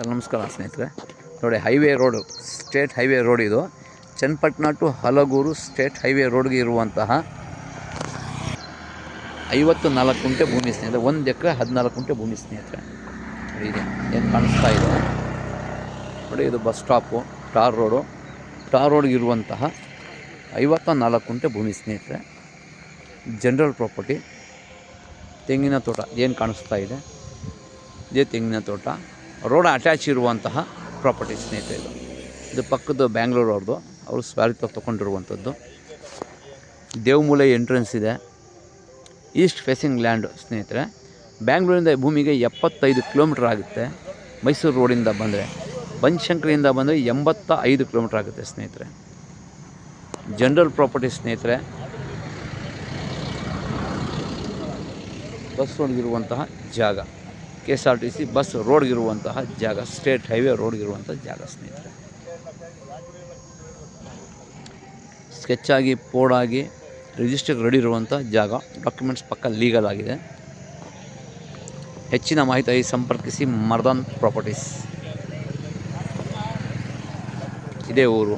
ನಮಸ್ಕಾರ ಸ್ನೇಹಿತರೆ. ನೋಡಿ, highway road, state highway road ಇದು. Channapatna to Halaguru state highway ರೋಡ್ಗೆ ಇರುವಂತಹ 54 ಗುಂಟೆ ಭೂಮಿ ಸ್ನೇಹಿತರೆ. 1 ಎಕರೆ 14 ಗುಂಟೆ ಭೂಮಿ ಸ್ನೇಹಿತರೆ. ಇದೆ ಏನು ಕಾಣಿಸ್ತಾ ಇದೆ ನೋಡಿ, ಇದು ಬಸ್ ಸ್ಟಾಪು, ಟಾರ್ ರೋಡ್ಗೆ ಇರುವಂತಹ 54 ಗುಂಟೆ ಭೂಮಿ ಸ್ನೇಹಿತರೆ. General property. ತೆಂಗಿನ ತೋಟ ಏನು ಕಾಣಿಸ್ತಾ ಇದೆ, ಇದೇ ತೆಂಗಿನ ತೋಟ. ರೋಡ್ ಅಟ್ಯಾಚ್ ಇರುವಂತಹ ಪ್ರಾಪರ್ಟಿ ಸ್ನೇಹಿತರೆ. ಇದು ಪಕ್ಕದ ಬ್ಯಾಂಗ್ಳೂರು ಅವ್ರದ್ದು, ಅವರು ಸ್ವಾರಿತ ತೊಗೊಂಡಿರುವಂಥದ್ದು. ದೇವಮೂಲೆ ಎಂಟ್ರೆನ್ಸ್ ಇದೆ. ಈಸ್ಟ್ ಫೇಸಿಂಗ್ ಲ್ಯಾಂಡ್ ಸ್ನೇಹಿತರೆ. ಬ್ಯಾಂಗ್ಳೂರಿಂದ ಭೂಮಿಗೆ 75 ಕಿಲೋಮೀಟ್ರ್ ಆಗುತ್ತೆ. ಮೈಸೂರು ರೋಡಿಂದ ಬಂದರೆ, ಬನಶಂಕರಿಯಿಂದ ಬಂದರೆ 85 ಕಿಲೋಮೀಟ್ರ್ ಆಗುತ್ತೆ ಸ್ನೇಹಿತರೆ. ಜನರಲ್ ಪ್ರಾಪರ್ಟಿ ಸ್ನೇಹಿತರೆ. ಬಸ್ ರೋಡ್ಗಿರುವಂತಹ ಜಾಗ, KSRTC ಬಸ್ ರೋಡ್ಗಿರುವಂತಹ ಜಾಗ, ಸ್ಟೇಟ್ ಹೈವೇ ರೋಡ್ಗಿರುವಂಥ ಜಾಗ ಸ್ನೇಹಿತರೆ. ಸ್ಕೆಚ್ಚಾಗಿ, ಪೋಡಾಗಿ, ರಿಜಿಸ್ಟರ್ಗೆ ರೆಡಿ ಇರುವಂಥ ಜಾಗ. ಡಾಕ್ಯುಮೆಂಟ್ಸ್ ಪಕ್ಕ ಲೀಗಲ್ ಆಗಿದೆ. ಹೆಚ್ಚಿನ ಮಾಹಿತಿಗಾಗಿ ಸಂಪರ್ಕಿಸಿ ಮರ್ದಾನ್ ಪ್ರಾಪರ್ಟೀಸ್. ಇದೇ ಊರು.